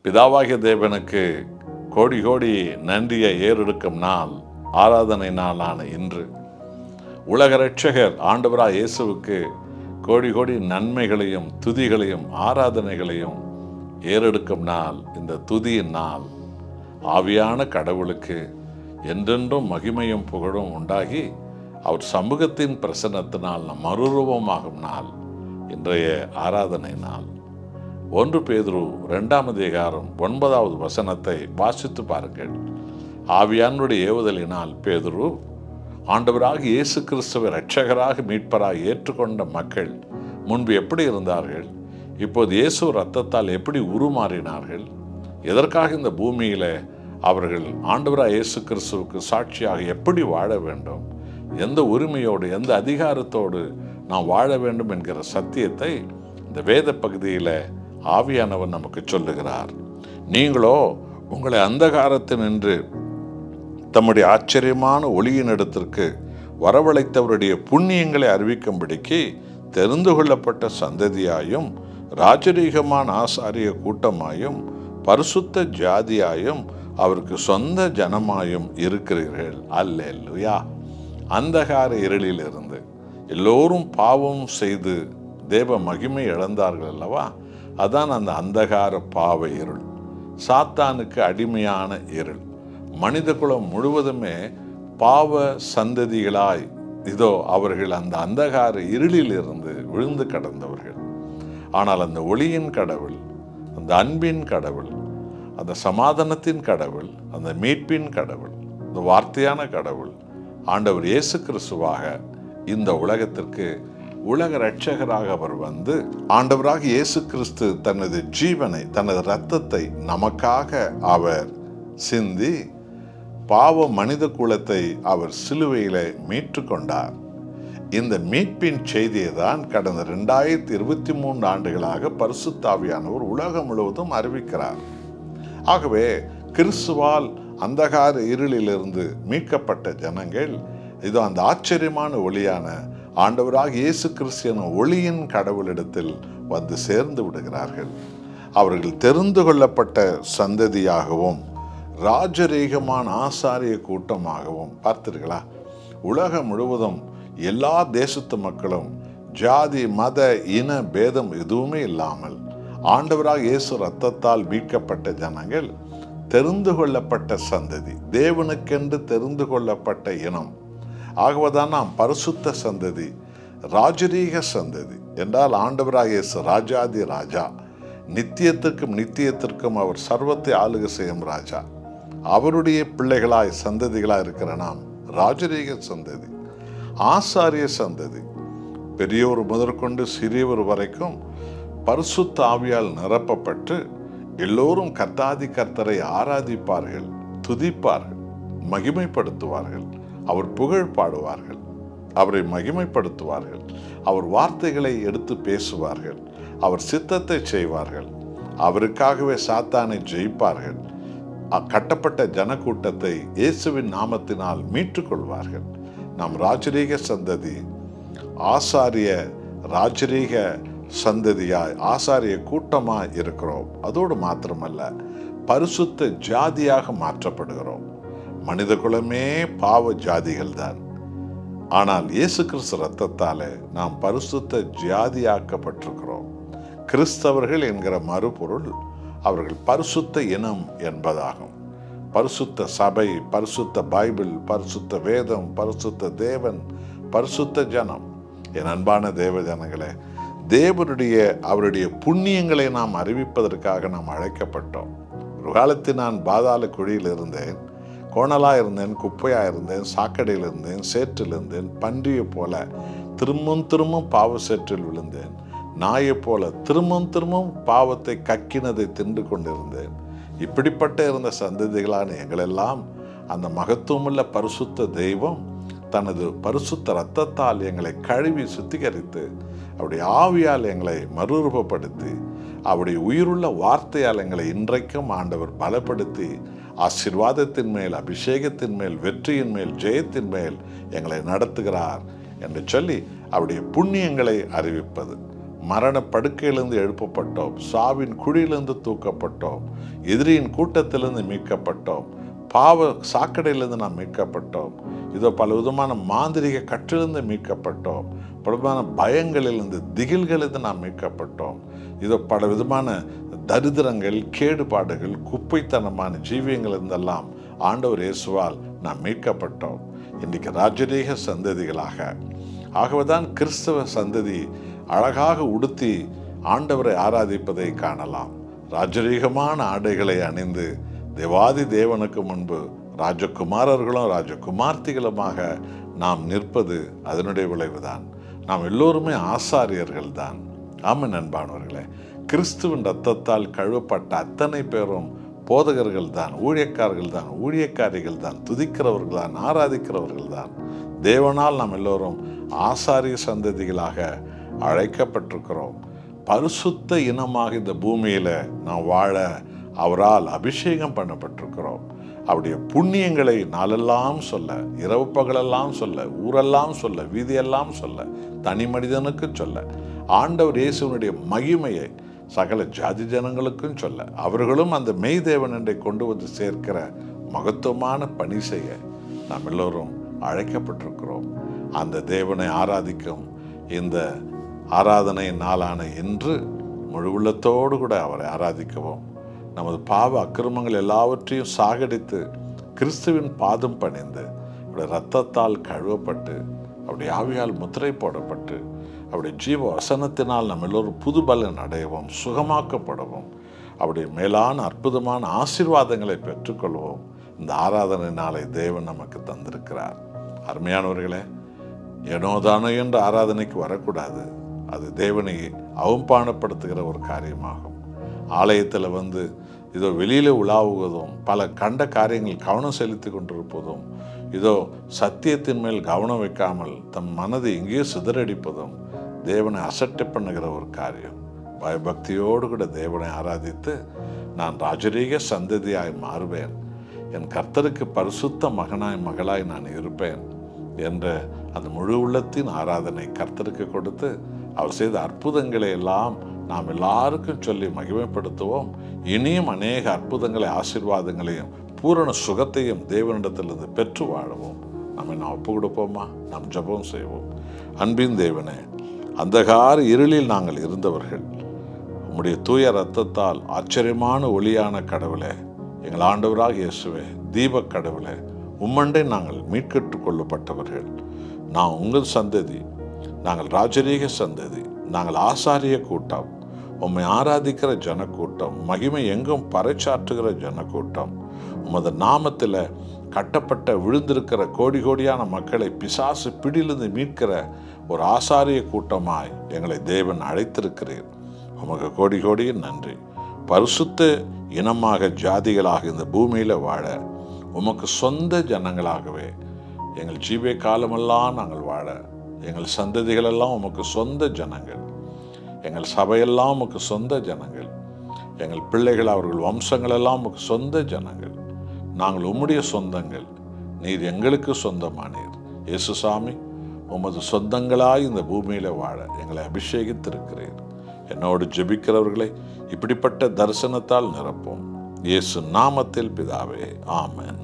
பிதாவாகிய தேவனுக்கு கோடி கோடி நன்றியை ஏறெடுக்கும் நாள், ஆராதனை நாளான இன்று உலக இரட்சகர் ஆண்டவராய் இயேசுவுக்கு கோடி கோடி நன்மைகளையும் துதிகளையும் ஆராதனைகளையும் ஏறெடுக்கும் நாள். இந்த துதியின் நாள் ஆவியான கடவுளுக்கு என்றென்றும் மகிமையும் புகழும் உண்டாகி அவர் சமூகத்தின் பிரசன்னத்தினால் நம் மறுரூபமாகும் நாள் இன்றைய ஆராதனை நாள். 1 பேதுரு 2ஆம் அதிகாரம் 9வது வசனத்தை வாசித்து பாருங்கள். ஆவியானுடைய ஏவுதலினால் பேதுரு ஆண்டவராக இயேசு கிறிஸ்துவை இரட்சகராக மீட்பராக ஏற்றுக்கொண்ட மக்கள் முன்பு எப்படி இருந்தார்கள், இப்போது இயேசு இரத்தத்தால் எப்படி உருமாறினார்கள், எதற்காக இந்த பூமியில அவர்கள் ஆண்டவராக இயேசு கிறிஸ்துவுக்கு சாட்சியாக எப்படி வாழ வேண்டும், எந்த உரிமையோடு எந்த அதிகாரத்தோடு நாம் வாழ வேண்டும் என்கிற சத்தியத்தை இந்த வேத பகுதியில் ஆவியானவர் நமக்கு சொல்லுகிறார். நீங்களோ உங்களை அந்தகாரத்தினின்று தம்முடைய ஆச்சரியமான ஒளியின் இடத்திற்கு வரவழைத்தவருடைய புண்ணியங்களை அறிவிக்கும்படிக்கு தெரிந்து கொள்ளப்பட்ட சந்ததியாயும் ராஜரீகமான ஆசாரிய கூட்டமாயும் பரிசுத்த ஜாதியாயும் அவருக்கு சொந்த ஜனமாயும் இருக்கிறீர்கள். அல்லேலூயா. அந்தகார இருளிலிருந்து எல்லோரும் பாவம் செய்து தேவ மகிமை இழந்தார்கள் அல்லவா? அதான் அந்த அந்தகார பாவ இருள், சாத்தானுக்கு அடிமையான இருள். மனித குலம் முழுவதுமே பாவ சந்ததிகளாய் இதோ அவர்கள் அந்த அந்தகார இருளில் இருந்து விழுந்து கடந்தவர்கள். ஆனால் அந்த ஒளியின் கடவுள், அந்த அன்பின் கடவுள், அந்த சமாதானத்தின் கடவுள், அந்த மீட்பின் கடவுள், இந்த வார்த்தையான கடவுள் ஆண்டவர் இயேசு கிறிஸ்துவாக இந்த உலகத்திற்கு உலக இரட்சகராக அவர் வந்து ஆண்டவராக இயேசு கிறிஸ்து தனது ஜீவனை, தனது இரத்தத்தை நமக்காக அவர் சிந்தி பாவ மனித குலத்தை அவர் சிலுவையில மீட்டு கொண்டார். இந்த மீட்பின் செய்தியை தான் கடந்த 2023 ஆண்டுகளாக பரிசுத்த ஆவியானவர் உலகம் முழுவதும் அறிவிக்கிறார். ஆகவே கிறிஸ்துவால் அந்தகார இருளிலிருந்து மீட்கப்பட்ட ஜனங்கள் இதோ அந்த ஆச்சரியமான ஒளியான ஆண்டவராக இயேசு கிறிஸ்து எனும் ஒளியின் கடவுளிடத்தில் வந்து சேர்ந்து விடுகிறார்கள். அவர்கள் தெரிந்து கொள்ளப்பட்ட சந்ததியாகவும் ராஜரீகமான ஆசாரிய கூட்டமாகவும். பார்த்தீர்களா? உலகம் முழுவதும் எல்லா தேசத்து மக்களும் ஜாதி மத இன பேதம் எதுவுமே இல்லாமல் ஆண்டவராக இயேசு இரத்தத்தால் மீட்கப்பட்ட ஜனங்கள் தெரிந்து கொள்ளப்பட்ட சந்ததி, தேவனுக்கென்று தெரிந்து கொள்ளப்பட்ட இனம். ஆகவேதான் நாம் பரிசுத்த சந்ததி, ராஜரீக சந்ததி என்றால் ஆண்டவராக இயேசு ராஜாதி ராஜா, நித்தியத்திற்கும் நித்தியத்திற்கும் அவர் சர்வத்தை ஆளுகை செய்யும் ராஜா. அவருடைய பிள்ளைகளாய் சந்ததிகளாய் இருக்கிற நாம் ராஜரீக சந்ததி, ஆசாரிய சந்ததி. பெரியோர் முதற்கொண்டு சிறியவர் வரைக்கும் பரிசுத்த ஆவியால் நிரப்பப்பட்டு எல்லோரும் கர்த்தாதி கர்த்தரை ஆராதிப்பார்கள், துதிப்பார்கள், மகிமைப்படுத்துவார்கள், அவர் புகழ் பாடுவார்கள், அவரை மகிமைப்படுத்துவார்கள், அவர் வார்த்தைகளை எடுத்து பேசுவார்கள், அவர் சித்தத்தை செய்வார்கள், அவருக்காகவே சாத்தானை ஜெயிப்பார்கள், கட்டப்பட்ட ஜனக்கூட்டத்தை இயேசுவின் நாமத்தினால் மீட்டுக்கொள்வார்கள். நாம் ராஜரீக சந்ததி, ஆசாரிய ராஜரீக சந்ததியாய் ஆசாரிய கூட்டமாய் இருக்கிறோம். அதோடு மாத்திரமல்ல, பரிசுத்த ஜாதியாக மாற்றப்படுகிறோம். மனித குலமே பாவ ஜாதிகள் தான். ஆனால் இயேசு கிறிஸ்து இரத்தத்தாலே நாம் பரிசுத்த ஜாதியாக்கப்பட்டிருக்கிறோம். கிறிஸ்தவர்கள் என்கிற மறுபொருள் அவர்கள் பரிசுத்த இனம் என்பதாகும். பரிசுத்த சபை, பரிசுத்த பைபிள், பரிசுத்த வேதம், பரிசுத்த தேவன், பரிசுத்த ஜனம். என் அன்பான தேவ ஜனங்களே, தேவனுடைய அவருடைய புண்ணியங்களை நாம் அறிவிப்பதற்காக நாம் அழைக்கப்பட்டோம். ஒரு காலத்தில் நான் பாதாள குழியில் இருந்தேன், கோணலாக இருந்தேன், குப்பையாக இருந்தேன், சாக்கடையில் இருந்தேன், சேற்றில் இருந்தேன், பன்றியை போல திரும்பவும் பாவ சேற்றில் விழுந்தேன், நாயை போல திரும்பவும் பாவத்தை கக்கினதை தின்று கொண்டிருந்தேன். இப்படிப்பட்ட இருந்த சந்ததிகளான எங்களெல்லாம் அந்த மகத்துவமுள்ள பரிசுத்த தெய்வம் தனது பரிசுத்த இரத்தத்தால் எங்களை கழுவி சுத்திகரித்து அவருடைய ஆவியால் எங்களை மறுரூபப்படுத்தி அவருடைய உயிருள்ள வார்த்தையால் எங்களை இன்றைக்கும் ஆண்டவர் பலப்படுத்தி ஆசீர்வாதத்தின் மேல், அபிஷேகத்தின் மேல், வெற்றியின் மேல், ஜெயத்தின் மேல் எங்களை நடத்துகிறார் என்று சொல்லி அவருடைய புண்ணியங்களை அறிவிப்பது. மரண படுக்கையிலிருந்து எழுப்பப்பட்டோம், சாவின் குழியிலிருந்து தூக்கப்பட்டோம், எதிரியின் கூட்டத்திலிருந்து மீட்கப்பட்டோம், பாவ சாக்கடையிலிருந்து நாம் மீட்கப்பட்டோம். இதோ பல விதமான மாந்திரிக கற்றிலிருந்து மீட்கப்பட்டோம், பல விதமான பயங்களிலிருந்து திகில்களிலிருந்து நாம் மீட்கப்பட்டோம். இதோ பல விதமான தரித்திரங்கள், கேடுபாடுகள், குப்பைத்தனமான ஜீவியங்களிலிருந்தெல்லாம் ஆண்டவர் இயேசுவால் நாம் மீட்கப்பட்டோம். இன்றைக்கு ராஜரீக சந்ததிகளாக, ஆகவேதான் கிறிஸ்தவ சந்ததி அழகாக உடுத்தி ஆண்டவரை ஆராதிப்பதை காணலாம். ராஜரீகமான ஆடைகளை அணிந்து தேவாதி தேவனுக்கு முன்பு ராஜகுமாரர்களும் ராஜகுமார்த்திகளுமாக நாம் நிற்பது அதனுடைய விளைவுதான். நாம் எல்லோருமே ஆசாரியர்கள் தான். ஆமாம் அன்பானவர்களே, கிறிஸ்துவின் இரத்தத்தால் கழுவப்பட்ட அத்தனை பேரும் போதகர்கள் தான், ஊழியக்காரர்கள் தான், ஊழியக்காரிகள் தான், துதிக்கிறவர்கள் தான், ஆராதிக்கிறவர்கள் தான். தேவனால் நாம் எல்லோரும் ஆசாரிய சந்ததிகளாக அழைக்கப்பட்டிருக்கிறோம். பரிசுத்த இனமாக இந்த பூமியில் நாம் வாழ அவரால் அபிஷேகம் பண்ணப்பட்டிருக்கிறோம். அவருடைய புண்ணியங்களை நாளெல்லாம் சொல்ல, இரவு பகலெல்லாம் சொல்ல, ஊரெல்லாம் சொல்ல, வீதியெல்லாம் சொல்ல, தனி மனிதனுக்கு சொல்ல, ஆண்டவர் இயேசுவினுடைய மகிமையை சகல ஜாதி ஜனங்களுக்கும் சொல்ல, அவர்களும் அந்த மெய் தேவன் என்றை கொண்டு வந்து சேர்க்கிற மகத்துவமான பணி செய்ய நாம் எல்லோரும் அழைக்கப்பட்டிருக்கிறோம். அந்த தேவனை ஆராதிக்கும் இந்த ஆராதனை நாளான இன்று முழு உள்ளத்தோடு கூட அவரை ஆராதிக்கவும், நமது பாவ அக்கிரமங்கள் எல்லாவற்றையும் சாகடித்து கிறிஸ்துவின் பாதம் பணிந்து அவருடைய இரத்தத்தால் கழுவப்பட்டு அவருடைய ஆவியால் முத்திரை போடப்பட்டு அவருடைய ஜீவ வசனத்தினால் நம்ம எல்லோரும் புது பலன் அடையவும், சுகமாக்கப்படவும், அவருடைய மேலான அற்புதமான ஆசீர்வாதங்களை பெற்றுக்கொள்வோம். இந்த ஆராதனை நாளை தேவன் நமக்கு தந்திருக்கிறார். அருமையானவர்களே, ஏனோதானோ என்ற ஆராதனைக்கு வரக்கூடாது. அது தேவனை அவமானப்படுத்துகிற ஒரு காரியமாகும். ஆலயத்தில் வந்து இதோ வெளியில் உலாவுவதும், பல கண்ட காரியங்கள் கவனம் செலுத்தி கொண்டிருப்பதும், இதோ சத்தியத்தின் மேல் கவனம் வைக்காமல் தம் மனதை எங்கேயோ சிதறடிப்பதும் தேவனை அசட்டை பண்ணுகிற ஒரு காரியம். பயபக்தியோடு கூட தேவனை ஆராதித்து நான் ராஜரீக சந்ததியாய் மாறுவேன், என் கர்த்தருக்கு பரிசுத்த மகனாய் மகளாய் நான் இருப்பேன் என்ற அந்த முழு உள்ளத்தின் ஆராதனை கர்த்தருக்கு கொடுத்து அவர் செய்த அற்புதங்களை எல்லாம் நாம் எல்லாருக்கும் சொல்லி மகிமைப்படுத்துவோம். இனியும் அநேக அற்புதங்களை, ஆசீர்வாதங்களையும், பூரண சுகத்தையும் தேவனிடத்திலிருந்து பெற்று வாழுவோம். நம்ம நான் ஒப்பு கொடுப்போமா? நாம் ஜெபம் செய்வோம். அன்பின் தேவனே, அந்தகார இருளில் நாங்கள் இருந்தவர்கள் உம்முடைய தூய இரத்தத்தால் ஆச்சரியமான ஒளியான கடவுளே, எங்கள் ஆண்டவராக இயேசுவே, தீபக் கடவுளே, உம்மண்டை நாங்கள் மீட்கற்றுக் கொள்ளப்பட்டவர்கள். நான் உங்கள் சந்ததி, நாங்கள் ராஜரீக சந்ததி, நாங்கள் ஆசாரிய கூட்டம், உம்மை ஆராதிக்கிற ஜனக்கூட்டம், மகிமை எங்கும் பறைச்சாற்றுகிற ஜனக்கூட்டம், உமது நாமத்தில் கட்டப்பட்ட விழுந்திருக்கிற கோடி கோடியான மக்களை பிசாசு பிடியிலிருந்து மீட்கிற ஒரு ஆசாரிய கூட்டமாய் எங்களை தேவன் அழைத்திருக்கிறீர். உமக்கு கோடி கோடியின் நன்றி. பரிசுத்த இனமாக, ஜாதிகளாக இந்த பூமியில் வாழ உமக்கு சொந்த ஜனங்களாகவே எங்கள் ஜீவிய காலமெல்லாம் நாங்கள் வாழ, எங்கள் சந்ததிகளெல்லாம் உமக்கு சொந்த ஜனங்கள், எங்கள் சபையெல்லாம் உமக்கு சொந்த ஜனங்கள், எங்கள் பிள்ளைகள், அவர்கள் வம்சங்களெல்லாம் உமக்கு சொந்த ஜனங்கள். நாங்கள் உம்முடைய சொந்தங்கள், நீர் எங்களுக்கு சொந்தமானீர். இயேசுசாமி, உமது சொந்தங்களாய் இந்த பூமியில் வாழ எங்களை அபிஷேகித்திருக்கிறீர். என்னோடு ஜெபிக்கிறவர்களை இப்படிப்பட்ட தரிசனத்தால் நிரப்பும். இயேசு நாமத்தில் பிதாவே, ஆமென்.